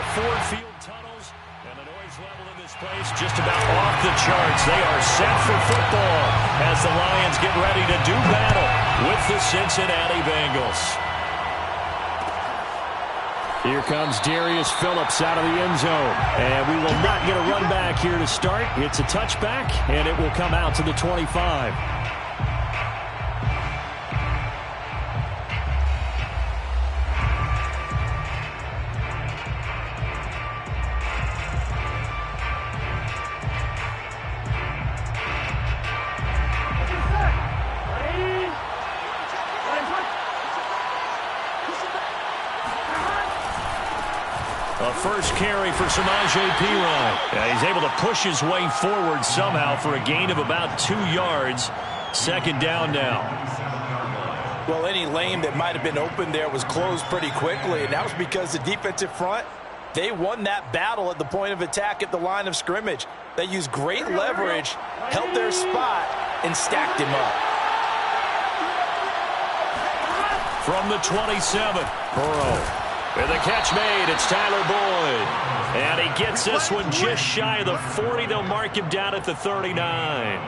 the Ford Field tunnels, and the noise level in this place just about off the charts. They are set for football as the Lions get ready to do battle with the Cincinnati Bengals. Here comes Darius Phillips out of the end zone. And we will not get a run back here to start. It's a touchback, and it will come out to the 25. A first carry for Samaje Perine. He's able to push his way forward somehow for a gain of about 2 yards. Second down now. Well, any lane that might have been open there was closed pretty quickly, and that was because the defensive front, they won that battle at the point of attack at the line of scrimmage. They used great leverage, held their spot, and stacked him up. From the 27, Burrow. With a catch made, it's Tyler Boyd. And he gets this one just shy of the 40. They'll mark him down at the 39.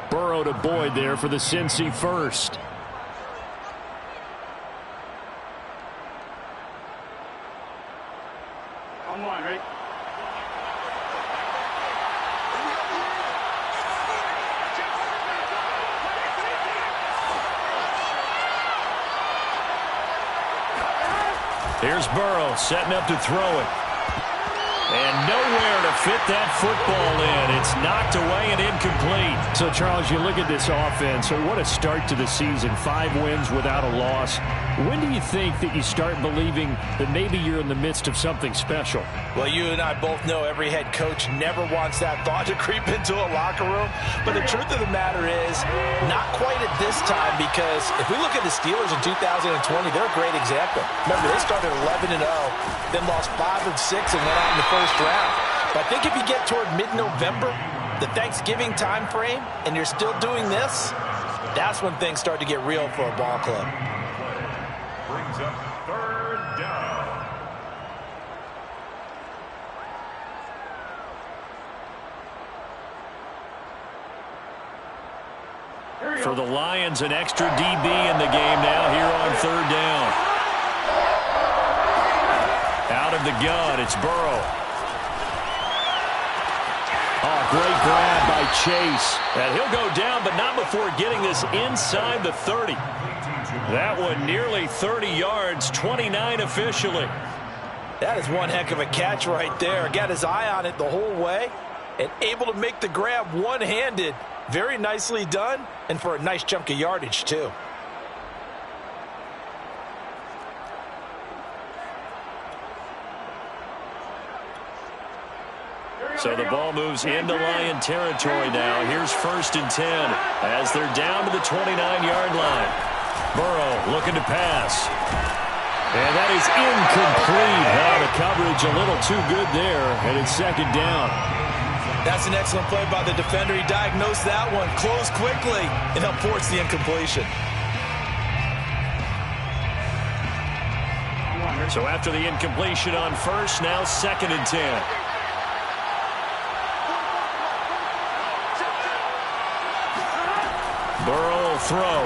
Burrow to Boyd there for the Cincy first. On line, right? Here's Burrow setting up to throw it. And nowhere to fit that football in. It's knocked away and incomplete. So, Charles, you look at this offense. So what a start to the season. 5 wins without a loss. When do you think that you start believing that maybe you're in the midst of something special? Well, you and I both know every head coach never wants that thought to creep into a locker room. But the truth of the matter is, not quite at this time, because if we look at the Steelers in 2020, they're a great example. Remember, they started 11-0, then lost 5 of 6 and went out in the first round. But I think if you get toward mid-November, the Thanksgiving time frame, and you're still doing this, that's when things start to get real for a ball club. Brings up third down. For the Lions, an extra DB in the game now here on third down. Out of the gun, it's Burrow. Oh, great grab by Chase. And he'll go down, but not before getting this inside the 30. That one nearly 30 yards, 29 officially. That is one heck of a catch right there. Got his eye on it the whole way and able to make the grab one-handed. Very nicely done, and for a nice chunk of yardage, too. So the ball moves into Lion territory now. Here's 1st and 10 as they're down to the 29-yard line. Burrow looking to pass. And that is incomplete. The coverage a little too good there, and it's 2nd down. That's an excellent play by the defender. He diagnosed that one, closed quickly, and helped force the incompletion. So after the incompletion on 1st, now 2nd and 10. Burrow will throw.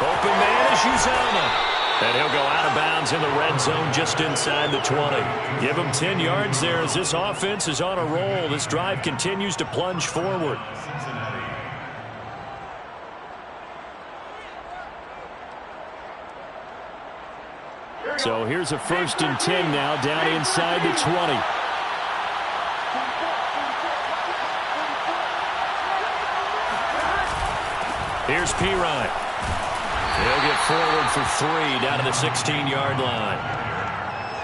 Open man is Uzomah. And he'll go out of bounds in the red zone just inside the 20. Give him 10 yards there as this offense is on a roll. This drive continues to plunge forward. So here's a 1st and 10 now down inside the 20. Here's Perine. He'll get forward for 3 down to the 16-yard line.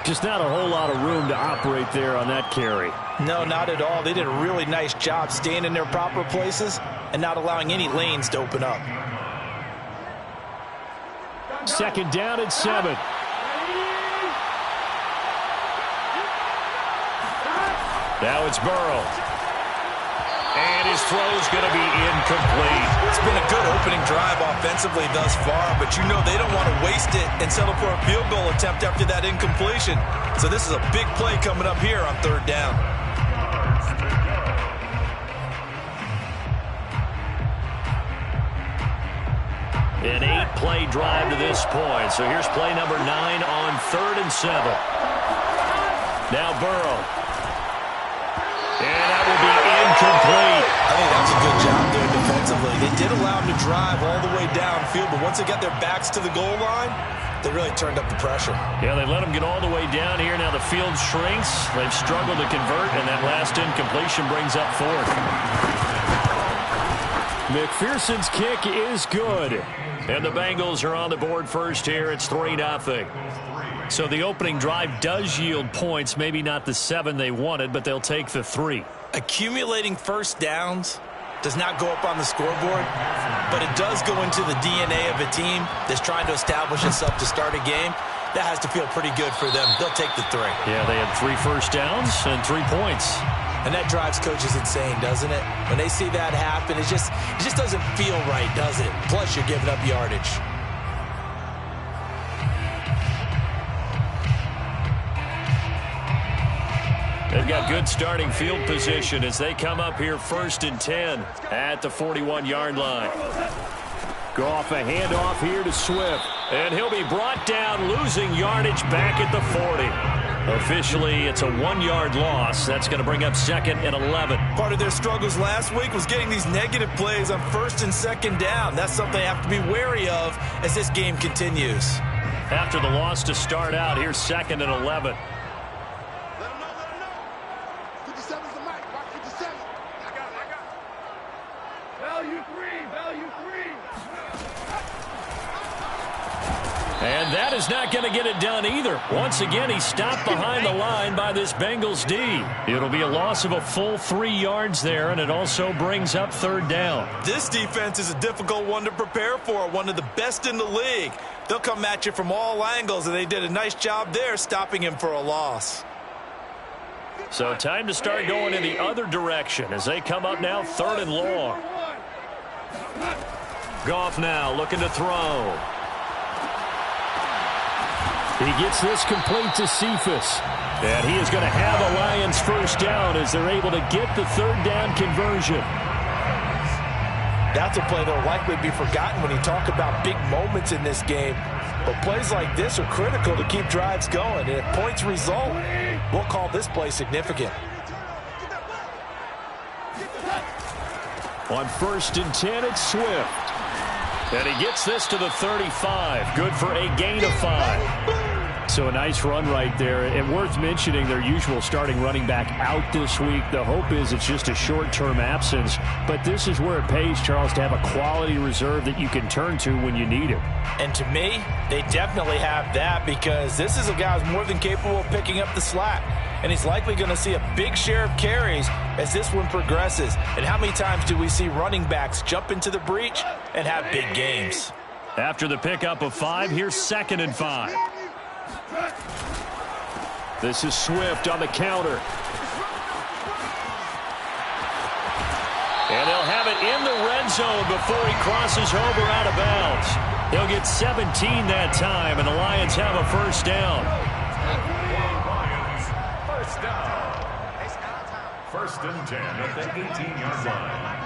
Just not a whole lot of room to operate there on that carry. No, not at all. They did a really nice job staying in their proper places and not allowing any lanes to open up. 2nd down and 7. Now it's Burrow. And his throw's going to be incomplete. It's been a good opening drive offensively thus far, but you know they don't want to waste it and settle for a field goal attempt after that incompletion. So this is a big play coming up here on third down. An 8-play drive to this point. So here's play number 9 on 3rd and 7. Now Burrow. And that will be incomplete. I think that was a good job there defensively. They did allow him to drive all the way downfield, but once they got their backs to the goal line, they really turned up the pressure. Yeah, they let him get all the way down here. Now the field shrinks. They've struggled to convert, and that last incompletion brings up 4th. McPherson's kick is good. And the Bengals are on the board first here. It's 3-0. So the opening drive does yield points. Maybe not the 7 they wanted, but they'll take the 3. Accumulating first downs does not go up on the scoreboard, but it does go into the DNA of a team that's trying to establish itself to start a game. That has to feel pretty good for them. They'll take the 3. Yeah, they had 3 first downs and 3 points. And that drives coaches insane, doesn't it? When they see that happen, it just doesn't feel right, does it? Plus, you're giving up yardage. They've got good starting field position as they come up here 1st and 10 at the 41-yard line. Goff a handoff here to Swift. And he'll be brought down, losing yardage back at the 40. Officially, it's a 1-yard loss. That's going to bring up 2nd and 11. Part of their struggles last week was getting these negative plays on 1st and 2nd down. That's something they have to be wary of as this game continues. After the loss to start out, here's 2nd and 11. And that is not going to get it done either. Once again, he's stopped behind the line by this Bengals D. It'll be a loss of a full 3 yards there, and it also brings up 3rd down. This defense is a difficult one to prepare for, one of the best in the league. They'll come at you from all angles, and they did a nice job there stopping him for a loss. So time to start going in the other direction as they come up now 3rd and long. Goff now looking to throw. He gets this complete to Cephas. And he is going to have the Lions first down as they're able to get the 3rd down conversion. That's a play that will likely be forgotten when you talk about big moments in this game. But plays like this are critical to keep drives going. And if points result, we'll call this play significant. On 1st and 10, it's Swift. And he gets this to the 35. Good for a gain of 5. So a nice run right there. And worth mentioning their usual starting running back out this week. The hope is it's just a short-term absence. But this is where it pays, Charles, to have a quality reserve that you can turn to when you need it. And to me, they definitely have that because this is a guy who's more than capable of picking up the slack. And he's likely going to see a big share of carries as this one progresses. And how many times do we see running backs jump into the breach and have big games? After the pickup of 5, here's 2nd and 5. This is Swift on the counter. And they'll have it in the red zone before he crosses over out of bounds. He'll get 17 that time, and the Lions have a first down. First down. 1st and 10 at the 18-yard line.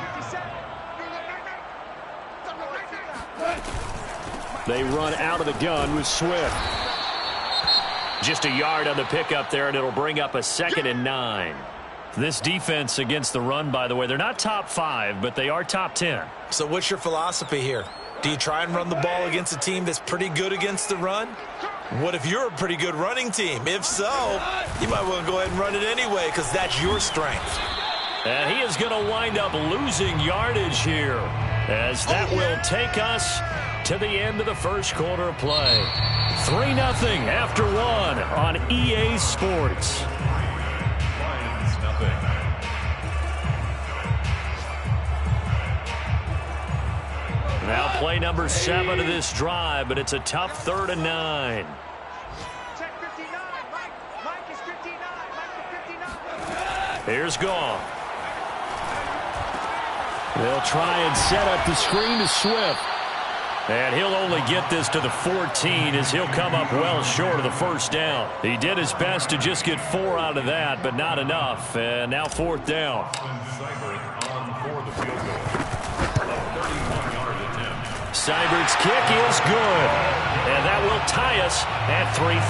They run out of the gun with Swift. Just a yard on the pickup there, and it'll bring up a 2nd and 9. This defense against the run, by the way, they're not top 5, but they are top 10. So what's your philosophy here? Do you try and run the ball against a team that's pretty good against the run? What if you're a pretty good running team? If so, you might want to go ahead and run it anyway because that's your strength. And he is going to wind up losing yardage here as that will take us to the end of the first quarter of play. 3-0 after 1 on EA Sports. Lions nothing. Now play number 7 of this drive, but it's a tough 3rd and 9. Check 59. Mike is 59. Mike is 59. Here's Goff. They'll try and set up the screen to Swift. And he'll only get this to the 14 as he'll come up well short of the first down. He did his best to just get 4 out of that, but not enough. And now 4th down. Seibert's kick is good. And that will tie us at 3-3.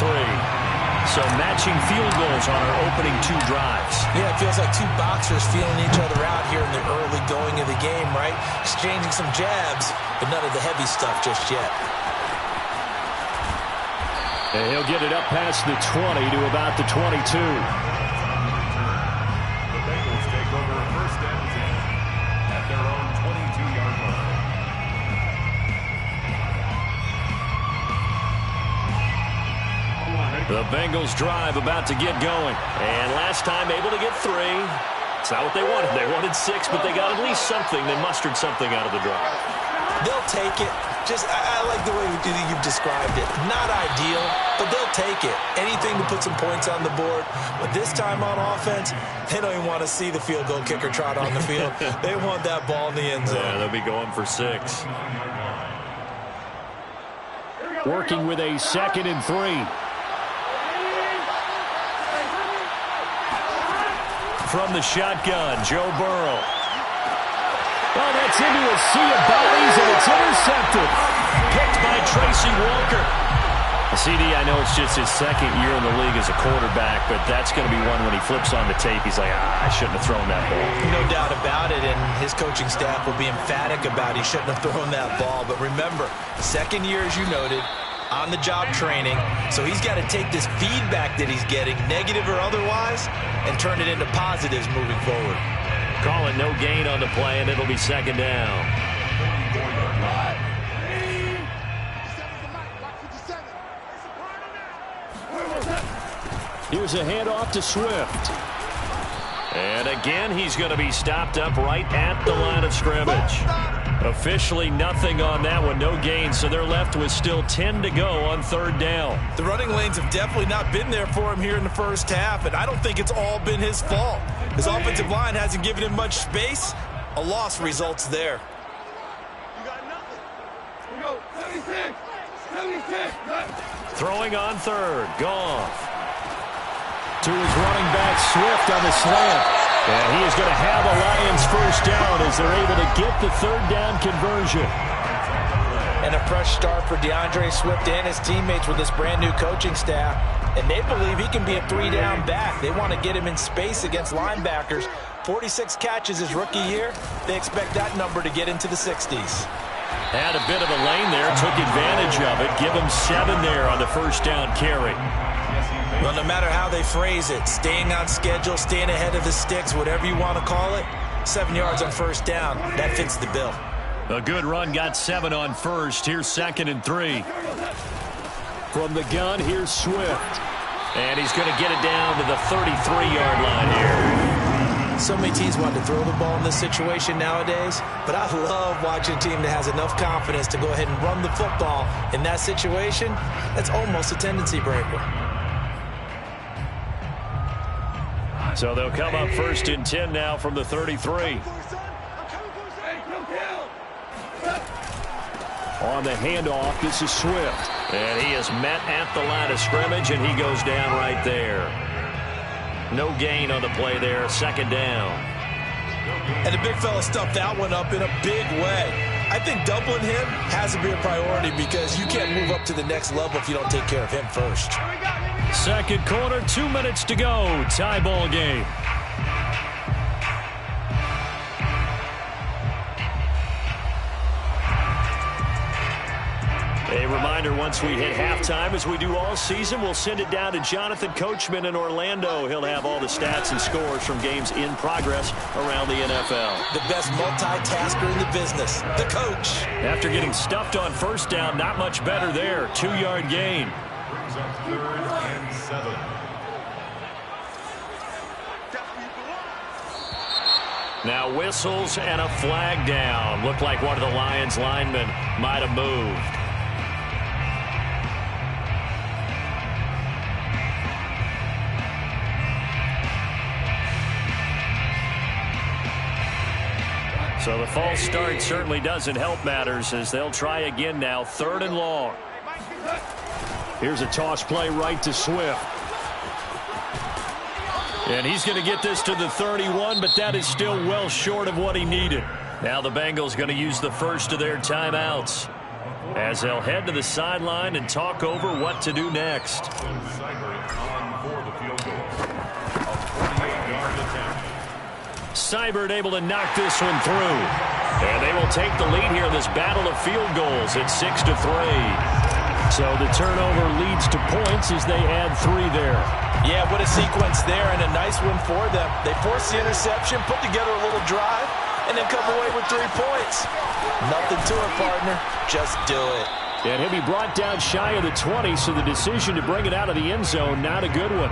So matching field goals on our opening 2 drives. Yeah, it feels like 2 boxers feeling each other out here in the early going of the game, right? Exchanging some jabs, but none of the heavy stuff just yet. And he'll get it up past the 20 to about the 22. The Bengals take over 1st and 10 at their own 22-yard line. The Bengals drive about to get going. And last time able to get 3. It's not what they wanted. They wanted 6, but they got at least something. They mustered something out of the drive. They'll take it. I like the way you've described it. Not ideal, but they'll take it. Anything to put some points on the board. But this time on offense, they don't even want to see the field goal kicker trot on the field. They want that ball in the end zone. Yeah, they'll be going for 6. Working with a 2nd and 3. From the shotgun, Joe Burrow. Oh, that's into a sea of bodies, and it's intercepted. Picked by Tracy Walker. CD, I know it's just his 2nd year in the league as a quarterback, but that's going to be one when he flips on the tape. He's like, I shouldn't have thrown that ball. No doubt about it, and his coaching staff will be emphatic about he shouldn't have thrown that ball. But remember, 2nd year, as you noted, on-the-job training, so he's got to take this feedback that he's getting, negative or otherwise, and turn it into positives moving forward. Call it no gain on the play, and it'll be 2nd down. Here's a handoff to Swift. And again, he's going to be stopped up right at the line of scrimmage. Officially nothing on that one, no gain, so they're left with still 10 to go on 3rd down. The running lanes have definitely not been there for him here in the first half, and I don't think it's all been his fault. His offensive line hasn't given him much space. A loss results there. You got nothing. We go 76. Throwing on 3rd, Goff. To his running back, Swift on the slant. And he is going to have a Lions 1st down as they're able to get the 3rd down conversion. And a fresh start for DeAndre Swift and his teammates with this brand new coaching staff. And they believe he can be a 3-down back. They want to get him in space against linebackers. 46 catches his rookie year. They expect that number to get into the 60s. Had a bit of a lane there, took advantage of it. Give him 7 there on the 1st down carry. Well, no matter how they phrase it, staying on schedule, staying ahead of the sticks, whatever you want to call it, 7 yards on 1st down, that fits the bill. A good run, got 7 on 1st. Here's 2nd and 3. From the gun, here's Swift. And he's going to get it down to the 33-yard line here. So many teams want to throw the ball in this situation nowadays, but I love watching a team that has enough confidence to go ahead and run the football in that situation. That's almost a tendency breaker. So they'll come up 1st and 10 now from the 33. On the handoff, this is Swift. And he is met at the line of scrimmage, and he goes down right there. No gain on the play there, 2nd down. And the big fella stuffed that one up in a big way. I think doubling him has to be a priority because you can't move up to the next level if you don't take care of him first. 2nd quarter, 2 minutes to go. Tie ball game. A reminder, once we hit halftime, as we do all season, we'll send it down to Jonathan Coachman in Orlando. He'll have all the stats and scores from games in progress around the NFL. The best multitasker in the business, the coach. After getting stuffed on 1st down, not much better there. 2-yard gain. Brings up 3rd and 7. Now whistles and a flag down. Looked like one of the Lions linemen might have moved. So the false start certainly doesn't help matters as they'll try again now. 3rd and long. Here's a toss play right to Swift. And he's going to get this to the 31, but that is still well short of what he needed. Now the Bengals going to use the first of their timeouts as they'll head to the sideline and talk over what to do next. Seibert able to knock this one through. And they will take the lead here in this battle of field goals at 6-3. So the turnover leads to points as they add 3 there. Yeah, what a sequence there, and a nice one for them. They forced the interception, put together a little drive, and then come away with 3 points. Nothing to it, partner. Just do it. And he'll be brought down shy of the 20, so the decision to bring it out of the end zone, not a good one.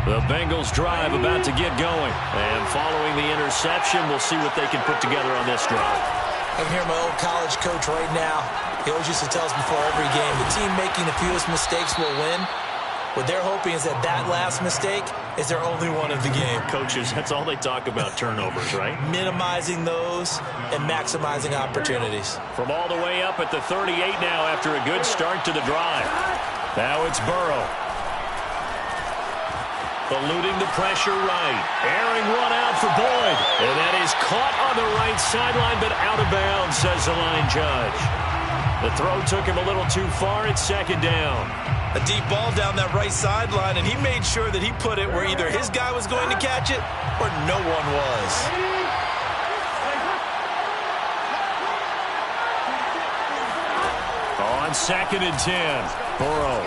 The Bengals drive about to get going. And following the interception, we'll see what they can put together on this drive. I can hear my old college coach right now. He always used to tell us before every game, the team making the fewest mistakes will win. What they're hoping is that that last mistake is their only one of the game. Coaches, that's all they talk about, turnovers, right? Minimizing those and maximizing opportunities. From all the way up at the 38 now after a good start to the drive. Now it's Burrow. Eluding the pressure right. Airing one out for Boyd. And that is caught on the right sideline, but out of bounds, says the line judge. The throw took him a little too far. It's 2nd down. A deep ball down that right sideline, and he made sure that he put it where either his guy was going to catch it or no one was. On 2nd and 10, Burrow.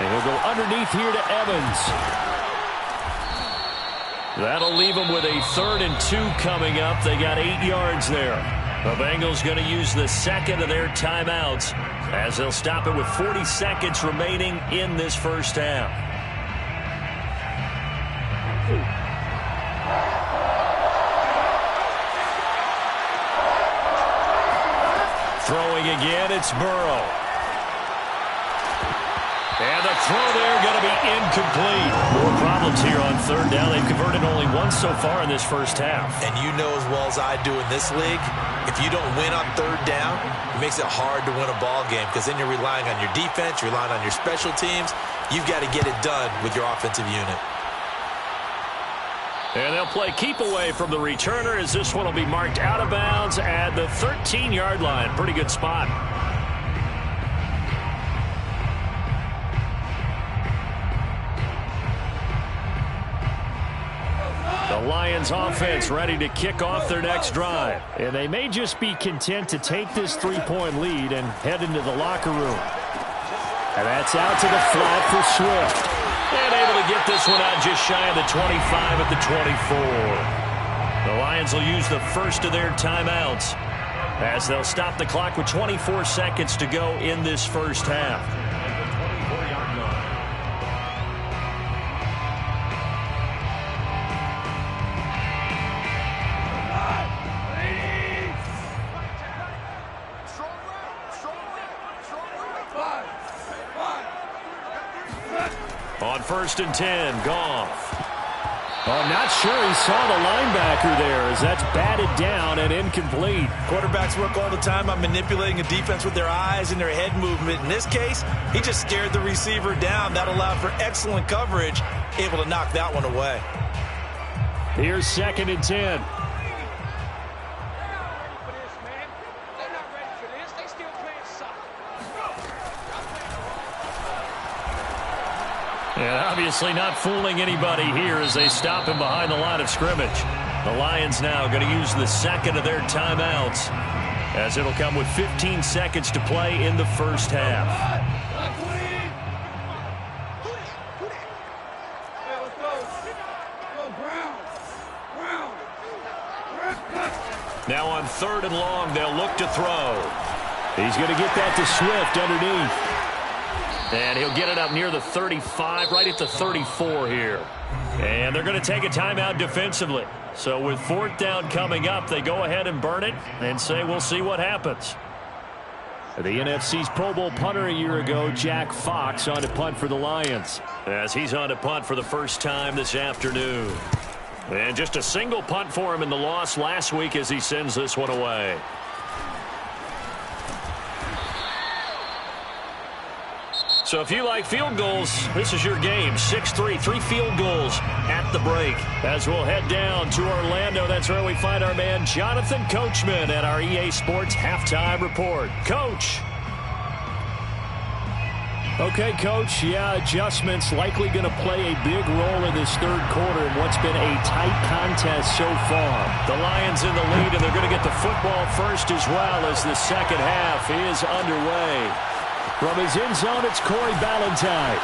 And he'll go underneath here to Evans. That'll leave them with a 3rd and 2 coming up. They got 8 yards there. The Bengals going to use the second of their timeouts as they'll stop it with 40 seconds remaining in this first half. Throwing again, it's Burrow. And the throw there going to be incomplete. More problems here on 3rd down. They've converted only once so far in this first half. And you know as well as I do in this league, if you don't win on 3rd down, it makes it hard to win a ball game because then you're relying on your defense, you're relying on your special teams. You've got to get it done with your offensive unit. And they'll play keep away from the returner as this one will be marked out of bounds at the 13-yard line. Pretty good spot. The Lions offense ready to kick off their next drive. And they may just be content to take this 3-point lead and head into the locker room. And that's out to the flat for Swift. And able to get this one out just shy of the 25 at the 24. The Lions will use the first of their timeouts as they'll stop the clock with 24 seconds to go in this first half. On 1st and 10, Goff. I'm not sure he saw the linebacker there as that's batted down and incomplete. Quarterbacks work all the time on manipulating a defense with their eyes and their head movement. In this case, he just stared the receiver down. That allowed for excellent coverage, able to knock that one away. Here's 2nd and 10. And obviously not fooling anybody here as they stop him behind the line of scrimmage. The Lions now going to use the second of their timeouts as it'll come with 15 seconds to play in the first half. Now on 3rd and long, they'll look to throw. He's going to get that to Swift underneath. And he'll get it up near the 35, right at the 34 here. And they're going to take a timeout defensively. So with 4th down coming up, they go ahead and burn it and say we'll see what happens. The NFC's Pro Bowl punter a year ago, Jack Fox, on to punt for the Lions. As he's on to punt for the first time this afternoon. And just a single punt for him in the loss last week as he sends this one away. So if you like field goals, this is your game. 6-3, 3 field goals at the break. As we'll head down to Orlando, that's where we find our man Jonathan Coachman at our EA Sports Halftime Report. Coach. Okay, Coach, adjustments likely going to play a big role in this third quarter in what's been a tight contest so far. The Lions in the lead, and they're going to get the football first as well as the second half is underway. From his end zone, it's Corey Ballantyne.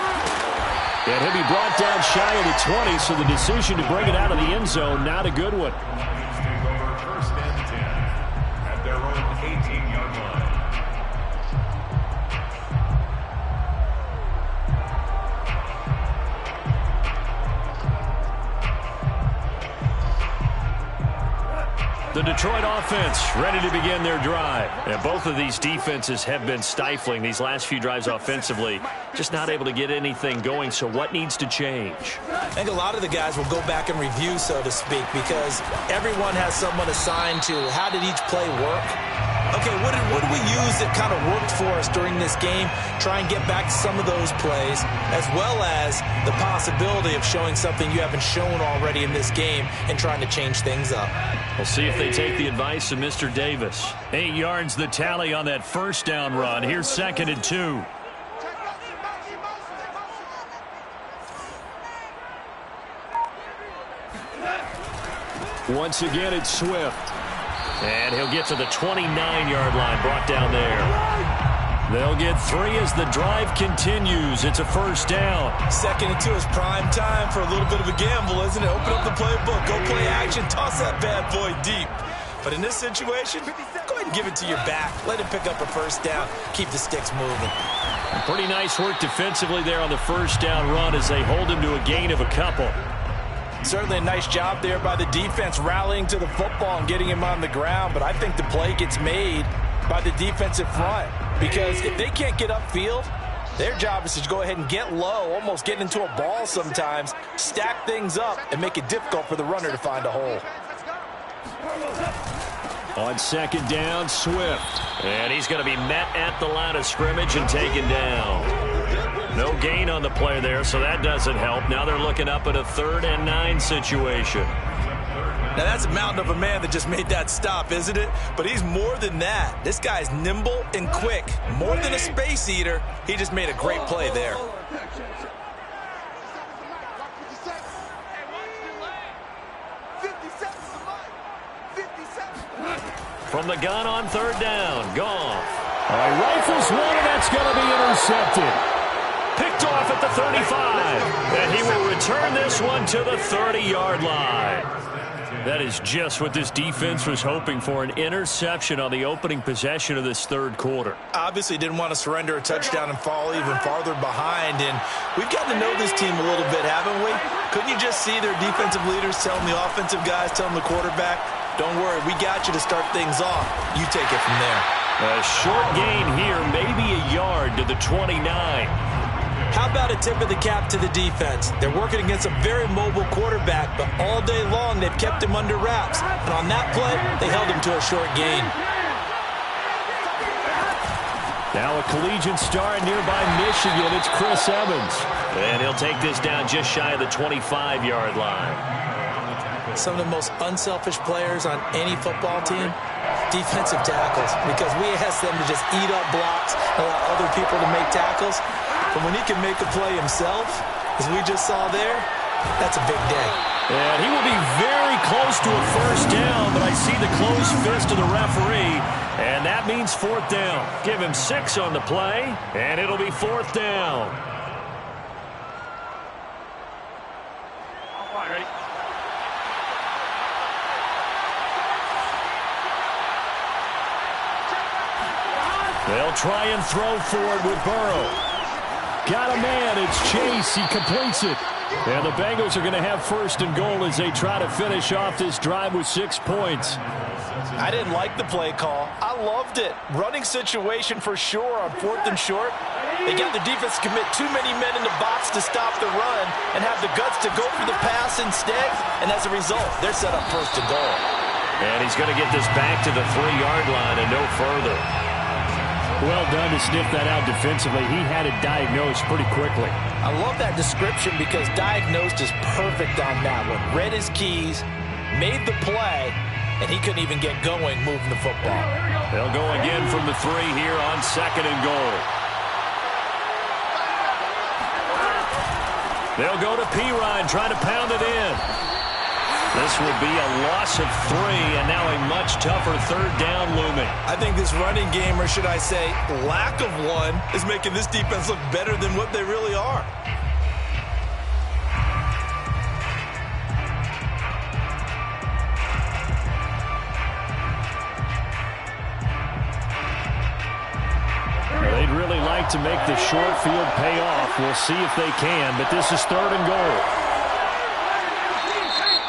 And he'll be brought down shy of the 20, so the decision to bring it out of the end zone, not a good one. First and 10 at their own 18-yard line. The Detroit offense ready to begin their drive. And both of these defenses have been stifling these last few drives offensively. Just not able to get anything going, so what needs to change? I think a lot of the guys will go back and review, so to speak, because everyone has someone assigned to how did each play work. Okay, what did we use that kind of worked for us during this game? Try and get back to some of those plays, as well as the possibility of showing something you haven't shown already in this game and trying to change things up. We'll see if they take the advice of Mr. Davis. 8 yards the tally on that first down run. Here's 2nd and 2. Once again, it's Swift. And he'll get to the 29-yard line, brought down there. They'll get 3 as the drive continues. It's a first down. 2nd and 2 is prime time for a little bit of a gamble, isn't it? Open up the playbook, go play action, toss that bad boy deep. But in this situation, go ahead and give it to your back. Let him pick up a first down. Keep the sticks moving. Pretty nice work defensively there on the first down run as they hold him to a gain of a couple. Certainly a nice job there by the defense rallying to the football and getting him on the ground. But I think the play gets made by the defensive front, because if they can't get upfield, their job is to go ahead and get low, almost get into a ball sometimes, stack things up, and make it difficult for the runner to find a hole. On 2nd down, Swift. And he's going to be met at the line of scrimmage and taken down. No gain on the play there, so that doesn't help. Now they're looking up at a 3rd and 9 situation. Now that's a mountain of a man that just made that stop, isn't it? But he's more than that. This guy's nimble and quick. More than a space eater. He just made a great play there. From the gun on 3rd down, Goff. All right, rifles one, and that's going to be intercepted. Picked off at the 35. And he will return this one to the 30-yard line. That is just what this defense was hoping for, an interception on the opening possession of this third quarter. Obviously didn't want to surrender a touchdown and fall even farther behind. And we've gotten to know this team a little bit, haven't we? Couldn't you just see their defensive leaders telling the offensive guys, telling the quarterback, don't worry, we got you to start things off. You take it from there. A short gain here, maybe a yard to the 29. How about a tip of the cap to the defense? They're working against a very mobile quarterback, but all day long they've kept him under wraps. And on that play, they held him to a short gain. Now a collegiate star in nearby Michigan, it's Chris Evans. And he'll take this down just shy of the 25-yard line. Some of the most unselfish players on any football team, defensive tackles, because we ask them to just eat up blocks, allow other people to make tackles. But when he can make a play himself, as we just saw there, that's a big day. And he will be very close to a first down, but I see the closed fist of the referee, and that means 4th down. Give him 6 on the play, and it'll be 4th down. All right, ready? They'll try and throw for it with Burrow. Got a man, it's Chase, he completes it. And the Bengals are going to have 1st and goal as they try to finish off this drive with 6 points. I didn't like the play call. I loved it. Running situation for sure on 4th and short. They got the defense to commit too many men in the box to stop the run and have the guts to go for the pass instead. And as a result, they're set up 1st and goal. And he's going to get this back to the 3-yard line and no further. Well done to sniff that out defensively. He had it diagnosed pretty quickly. I love that description because diagnosed is perfect on that one. Read his keys, made the play, and he couldn't even get going moving the football. They'll go again from the 3 here on 2nd and goal. They'll go to Pirine, trying to pound it in. This will be a loss of 3, and now a much tougher 3rd down looming. I think this running game, or should I say lack of one, is making this defense look better than what they really are. They'd really like to make the short field pay off. We'll see if they can, but this is 3rd and goal.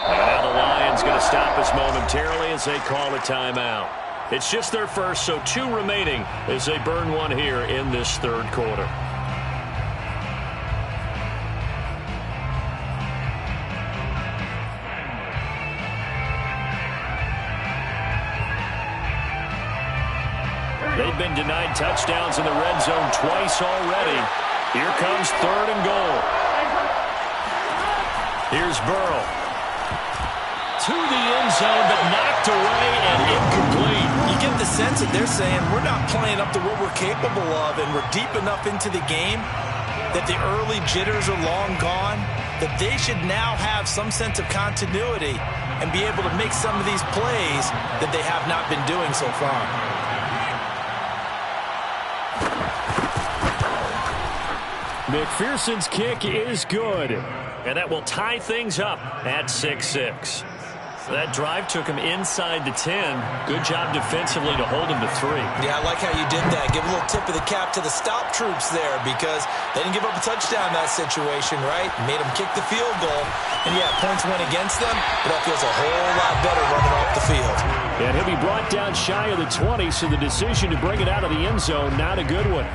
And now the Lions going to stop us momentarily as they call a timeout. It's just their first, so 2 remaining as they burn one here in this 3rd quarter. They've been denied touchdowns in the red zone twice already. Here comes 3rd and goal. Here's Burrow. To the end zone, but knocked away and incomplete. You get the sense that they're saying we're not playing up to what we're capable of, and we're deep enough into the game that the early jitters are long gone, that they should now have some sense of continuity and be able to make some of these plays that they have not been doing so far. McPherson's kick is good, and that will tie things up at 6-6. That drive took him inside the 10. Good job defensively to hold him to 3. Yeah, I like how you did that. Give a little tip of the cap to the stop troops there because they didn't give up a touchdown in that situation, right? Made them kick the field goal. And, yeah, points went against them, but that feels a whole lot better running off the field. And he'll be brought down shy of the 20, so the decision to bring it out of the end zone, not a good one.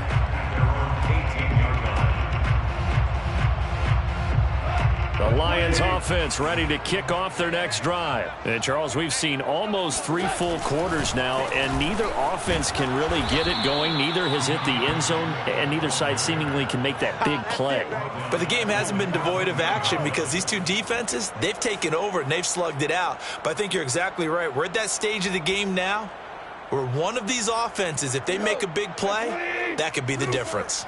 The Lions offense ready to kick off their next drive. And Charles, we've seen almost 3 full quarters now, and neither offense can really get it going. Neither has hit the end zone, and neither side seemingly can make that big play. But the game hasn't been devoid of action because these 2 defenses, they've taken over and they've slugged it out. But I think you're exactly right. We're at that stage of the game now where one of these offenses, if they make a big play, that could be the difference.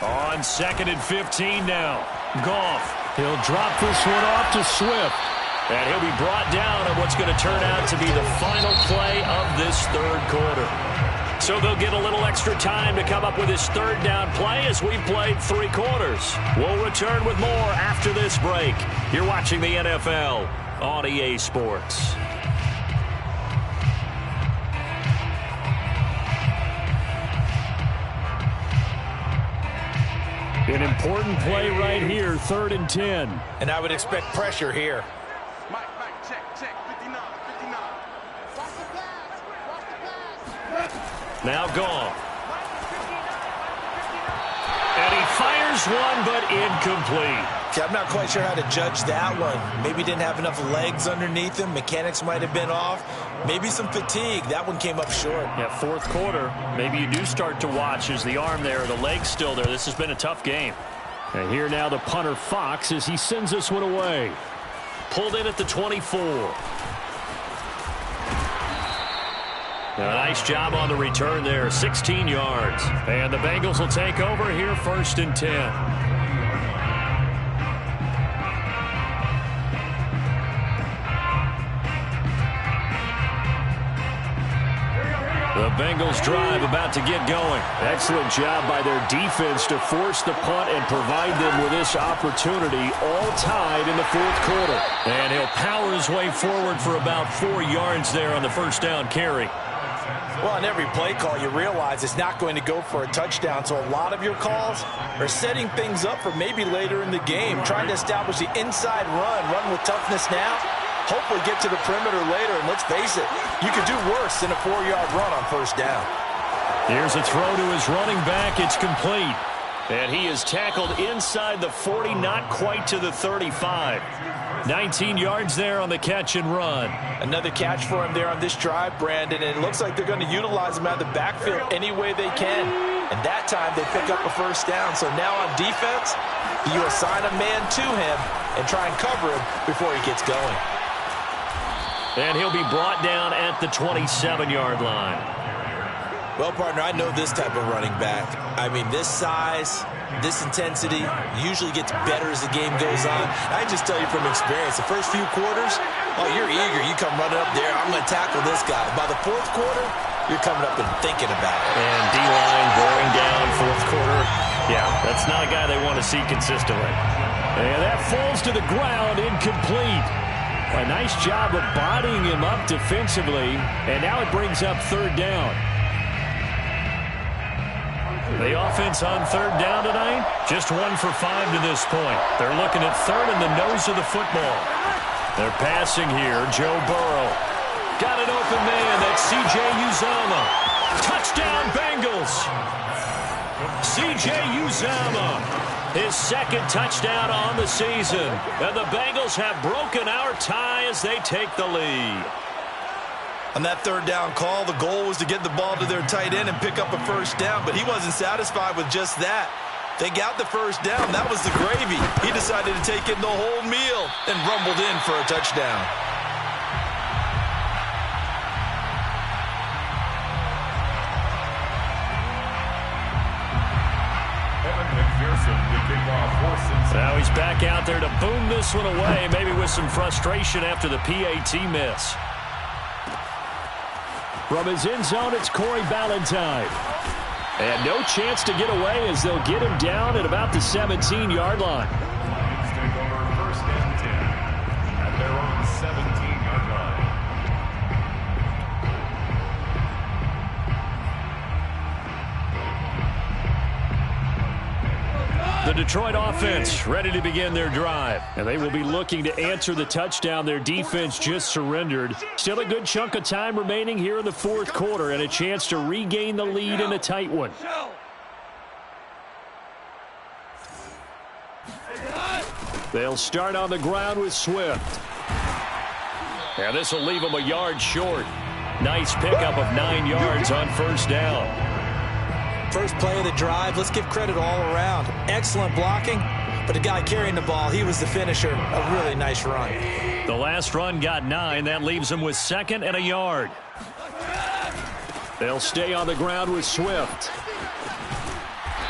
On 2nd and 15 now. Goff. He'll drop this one off to Swift. And he'll be brought down on what's going to turn out to be the final play of this 3rd quarter. So they'll get a little extra time to come up with his 3rd down play as we've played 3 quarters. We'll return with more after this break. You're watching the NFL on EA Sports. An important play right here, 3rd and 10. And I would expect pressure here. Mike, check, 59. Watch the pass. Now Goff. And he fires one, but incomplete. Okay, I'm not quite sure how to judge that one. Maybe didn't have enough legs underneath him. Mechanics might have been off. Maybe some fatigue. That one came up short. Yeah, 4th quarter. Maybe you do start to watch as the arm there, the leg's still there. This has been a tough game. And here now the punter Fox as he sends this one away. Pulled in at the 24. A nice job on the return there, 16 yards. And the Bengals will take over here, 1st and 10. The Bengals drive about to get going. Excellent job by their defense to force the punt and provide them with this opportunity, all tied in the 4th quarter. And he'll power his way forward for about 4 yards there on the 1st down carry. Well, on every play call, you realize it's not going to go for a touchdown. So a lot of your calls are setting things up for maybe later in the game, trying to establish the inside run with toughness now. hopefully get to the perimeter later. And let's face it, you could do worse than a 4-yard run on first down. Here's a throw to his running back. It's complete. And he is tackled inside the 40, not quite to the 35. 19 yards there on the catch and run. Another catch for him there on this drive, Brandon, and it looks like they're going to utilize him out of the backfield any way they can. And that time they pick up a first down. So now on defense, you assign a man to him and try and cover him before he gets going. And he'll be brought down at the 27-yard line. Well, partner, I know this type of running back. I mean, this size, this intensity usually gets better as the game goes on. I just tell you from experience, the first few quarters, oh, you're eager. You come running up there, I'm going to tackle this guy. By the fourth quarter, you're coming up and thinking about it. And D-line wearing down fourth quarter. Yeah, that's not a guy they want to see consistently. And that falls to the ground, incomplete. A nice job of bodying him up defensively, and now it brings up third down. The offense on third down tonight, just 1 for 5 to this point. They're looking at third in the nose of the football. They're passing here. Joe Burrow. Got an open man. That's C.J. Uzomah. Touchdown, Bengals. C.J. Uzomah. His second touchdown on the season. And the Bengals have broken our tie as they take the lead. On that third down call, the goal was to get the ball to their tight end and pick up a first down, but he wasn't satisfied with just that. They got the first down. That was the gravy. He decided to take in the whole meal and rumbled in for a touchdown. Now he's back out there to boom this one away, maybe with some frustration after the PAT miss. From his end zone, it's Corey Ballantyne. And no chance to get away as they'll get him down at about the 17-yard line. Take over first and 10 at their own 17-yard line. The Detroit offense ready to begin their drive. And they will be looking to answer the touchdown their defense just surrendered. Still a good chunk of time remaining here in the fourth quarter and a chance to regain the lead in a tight one. They'll start on the ground with Swift. And this will leave them a yard short. Nice pickup of 9 yards on first down. First play of the drive, let's give credit all around. Excellent blocking, but the guy carrying the ball, he was the finisher. A really nice run. The last run got 9. That leaves them with 2nd and a yard. They'll stay on the ground with Swift.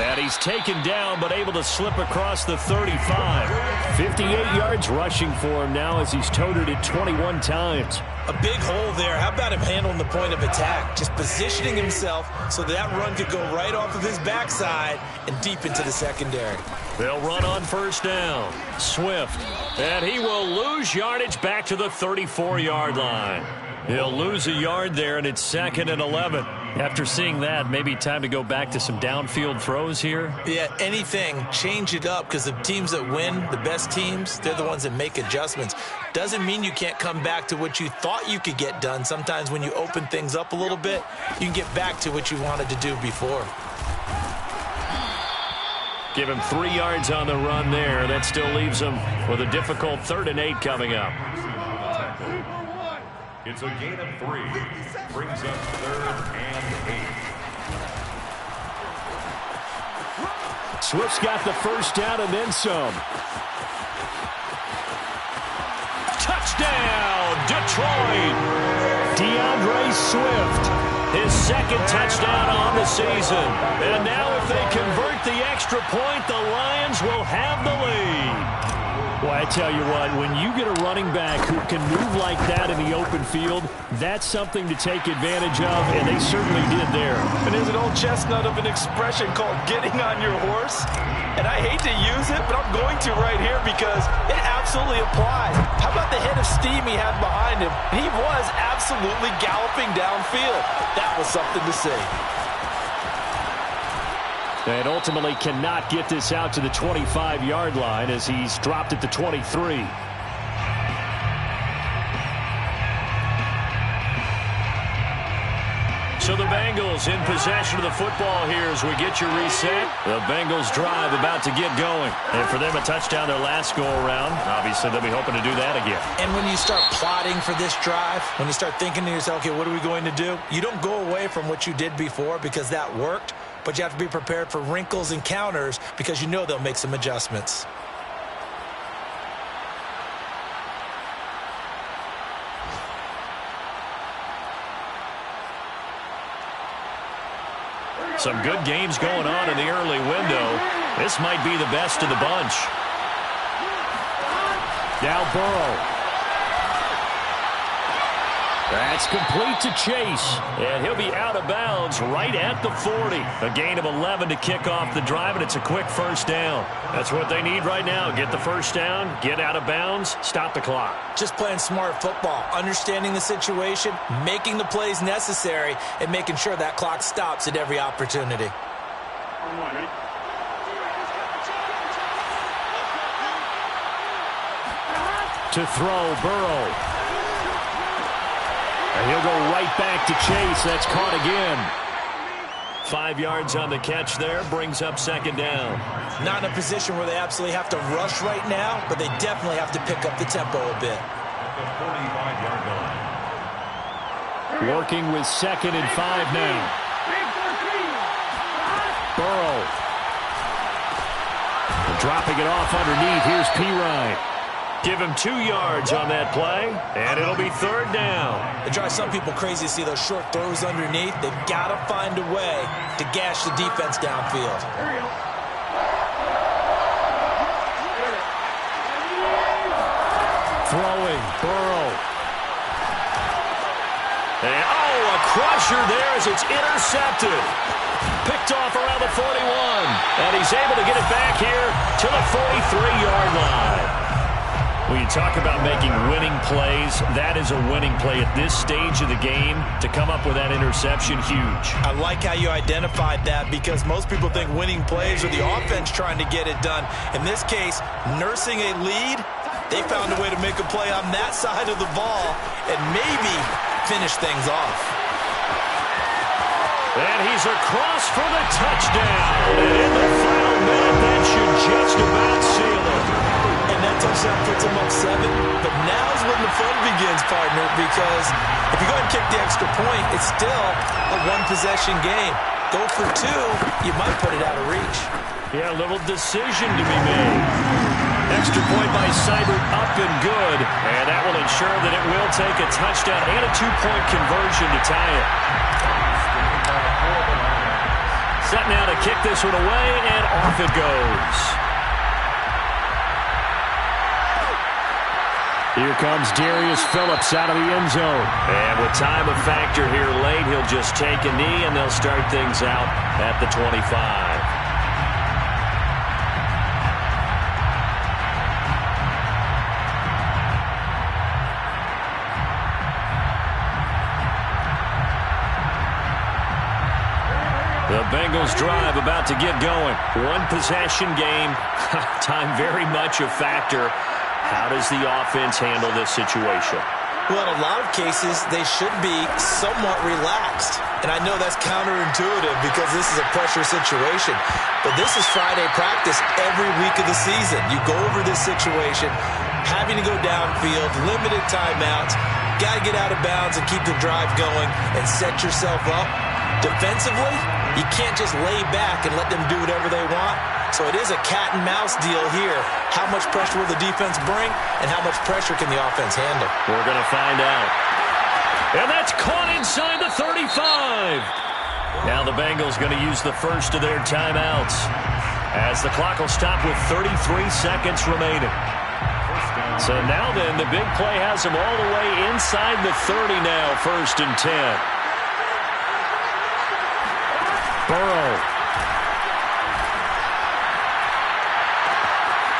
And he's taken down, but able to slip across the 35. 58 yards rushing for him now as he's toted it 21 times. A big hole there. How about him handling the point of attack? Just positioning himself so that run could go right off of his backside and deep into the secondary. They'll run on first down. Swift. And he will lose yardage back to the 34-yard line. He'll lose a yard there, and it's 2nd and 11. After seeing that, maybe time to go back to some downfield throws here. Yeah, anything. Change it up because the teams that win, the best teams, they're the ones that make adjustments. Doesn't mean you can't come back to what you thought you could get done. Sometimes when you open things up a little bit, you can get back to what you wanted to do before. Give him 3 yards on the run there. That still leaves him with a difficult 3rd and 8 coming up. It's a gain of 3. Brings up 3rd and 8. Swift's got the first down and then some. Touchdown, Detroit! DeAndre Swift, his 2nd touchdown on the season. And now if they convert the extra point, the Lions will have the lead. Well, I tell you what, when you get a running back who can move like that in the open field, that's something to take advantage of, and they certainly did there. And there's an old chestnut of an expression called getting on your horse. And I hate to use it, but I'm going to right here because it absolutely applies. How about the head of steam he had behind him? He was absolutely galloping downfield. That was something to see. And ultimately cannot get this out to the 25-yard line as he's dropped at the 23. So the Bengals in possession of the football here as we get you reset. The Bengals drive about to get going. And for them, a touchdown their last go-around. Obviously, they'll be hoping to do that again. And when you start plotting for this drive, when you start thinking to yourself, okay, what are we going to do? You don't go away from what you did before because that worked, but you have to be prepared for wrinkles and counters because you know they'll make some adjustments. Some good games going on in the early window. This might be the best of the bunch. Now Burrow. That's complete to Chase. And he'll be out of bounds right at the 40. A gain of 11 to kick off the drive, and it's a quick first down. That's what they need right now. Get the first down, get out of bounds, stop the clock. Just playing smart football, understanding the situation, making the plays necessary, and making sure that clock stops at every opportunity. To throw, Burrow. And he'll go right back to Chase. That's caught again. 5 yards on the catch there. Brings up second down. Not in a position where they absolutely have to rush right now, but they definitely have to pick up the tempo a bit. The 45-yard line. Working with 2nd and 5 now. Burrow. Dropping it off underneath. Here's Pirine. Give him 2 yards on that play, and it'll be third down. It drives some people crazy to see those short throws underneath. They've got to find a way to gash the defense downfield. Throwing, Burrow. And, a crusher there as it's intercepted. Picked off around the 41, and he's able to get it back here to the 43-yard line. When you talk about making winning plays, that is a winning play at this stage of the game. To come up with that interception, huge. I like how you identified that because most people think winning plays are the offense trying to get it done. In this case, nursing a lead, they found a way to make a play on that side of the ball and maybe finish things off. And he's across for the touchdown. And in the final minute, that should just about seal it. And that touchdown puts him up 7. But now's when the fun begins, partner, because if you go ahead and kick the extra point, it's still a one-possession game. Go for 2, you might put it out of reach. Yeah, a little decision to be made. Extra point by Seibert, up and good. And that will ensure that it will take a touchdown and a 2-point conversion to tie it. Set now to kick this one away, and off it goes. Here comes Darius Phillips out of the end zone. And with time a factor here late, he'll just take a knee, and they'll start things out at the 25. The Bengals drive about to get going. One possession game. Time very much a factor. How does the offense handle this situation? Well, in a lot of cases, they should be somewhat relaxed. And I know that's counterintuitive because this is a pressure situation. But this is Friday practice every week of the season. You go over this situation, having to go downfield, limited timeouts, got to get out of bounds and keep the drive going and set yourself up. Defensively, you can't just lay back and let them do whatever they want. So it is a cat-and-mouse deal here. How much pressure will the defense bring, and how much pressure can the offense handle? We're going to find out. And that's caught inside the 35. Now the Bengals going to use the first of their timeouts as the clock will stop with 33 seconds remaining. So now then, the big play has them all the way inside the 30 now, 1st and 10. Burrow.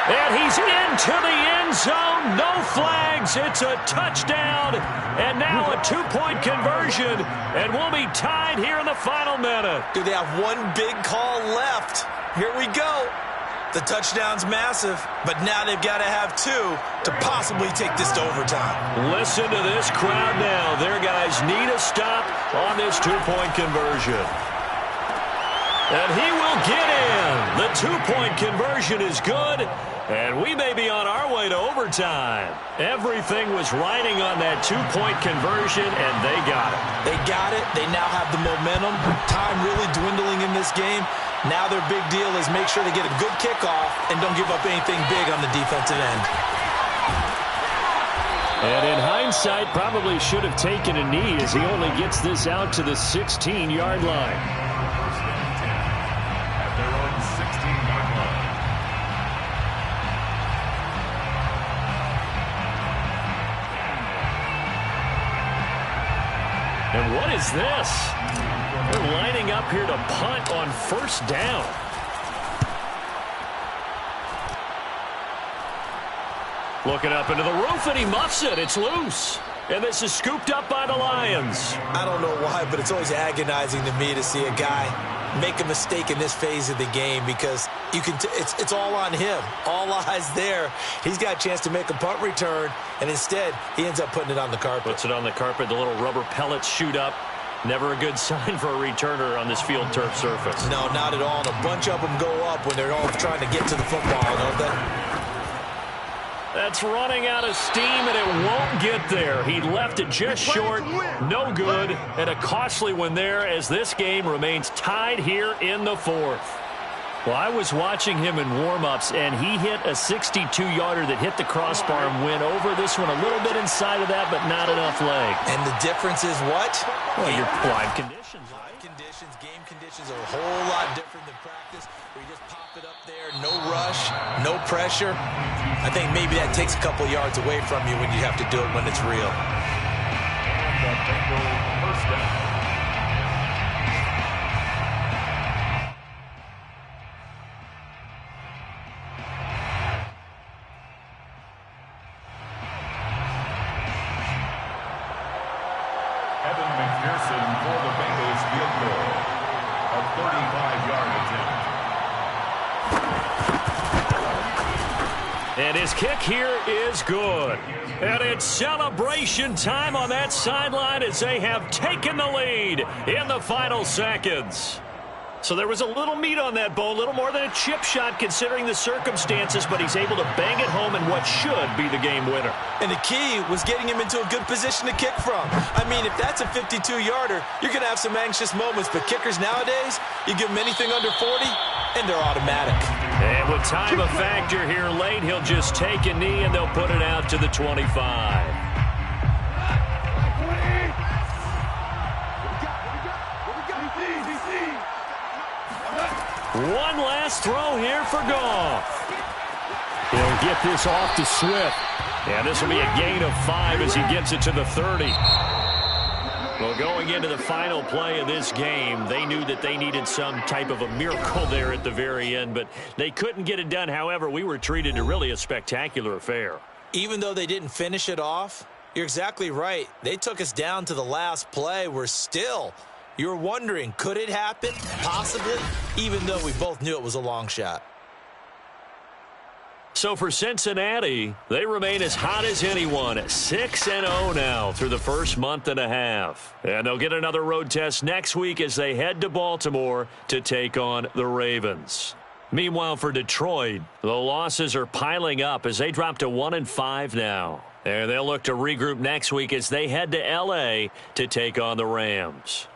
And he's into the end zone. No flags. It's a touchdown. And now a 2-point conversion. And we'll be tied here in the final minute. Do they have one big call left? Here we go. The touchdown's massive, but now they've got to have 2 to possibly take this to overtime. Listen to this crowd now. Their guys need a stop on this 2-point conversion. And he will get in. The 2-point conversion is good, and we may be on our way to overtime. Everything was riding on that 2-point conversion, and they got it. They got it. They now have the momentum. Time really dwindling in this game. Now their big deal is make sure they get a good kickoff and don't give up anything big on the defensive end. And in hindsight, probably should have taken a knee as he only gets this out to the 16-yard line. First and 10 at their own 16-yard line. And what is this? They're lining up here to punt on first down. Looking up into the roof, and he muffs it. It's loose. And this is scooped up by the Lions. I don't know why, but it's always agonizing to me to see a guy make a mistake in this phase of the game because you can. It's all on him. All eyes there. He's got a chance to make a punt return, and instead he ends up putting it on the carpet. Puts it on the carpet. The little rubber pellets shoot up. Never a good sign for a returner on this field turf surface. No, not at all. And a bunch of them go up when they're all trying to get to the football, don't they? That's running out of steam, and it won't get there. He left it just short. No good. And a costly one there as this game remains tied here in the 4th. Well, I was watching him in warm-ups, and he hit a 62-yarder that hit the crossbar and went over. This one a little bit inside of that, but not enough leg. And the difference is what? Well, your live conditions. Live conditions, game conditions are a whole lot different than practice, where you just pop it up there, no rush, no pressure. I think maybe that takes a couple yards away from you when you have to do it when it's real. And the Bengals first down. For the Bengals field goal, a 35-yard attempt. And his kick here is good. And it's celebration time on that sideline as they have taken the lead in the final seconds. So there was a little meat on that bone, a little more than a chip shot considering the circumstances, but he's able to bang it home in what should be the game winner. And the key was getting him into a good position to kick from. I mean, if that's a 52-yarder, you're going to have some anxious moments, but kickers nowadays, you give them anything under 40, and they're automatic. And with time a factor here late, he'll just take a knee, and they'll put it out to the 25. One last throw here for Goff. He'll get this off to Swift. And this will be a gain of 5 as he gets it to the 30. Well, going into the final play of this game, they knew that they needed some type of a miracle there at the very end, but they couldn't get it done. However, we were treated to really a spectacular affair. Even though they didn't finish it off, you're exactly right. They took us down to the last play. We're still... You're wondering, could it happen? Possibly, even though we both knew it was a long shot. So for Cincinnati, they remain as hot as anyone, 6-0 now through the first month and a half. And they'll get another road test next week as they head to Baltimore to take on the Ravens. Meanwhile, for Detroit, the losses are piling up as they drop to 1-5 now. And they'll look to regroup next week as they head to L.A. to take on the Rams.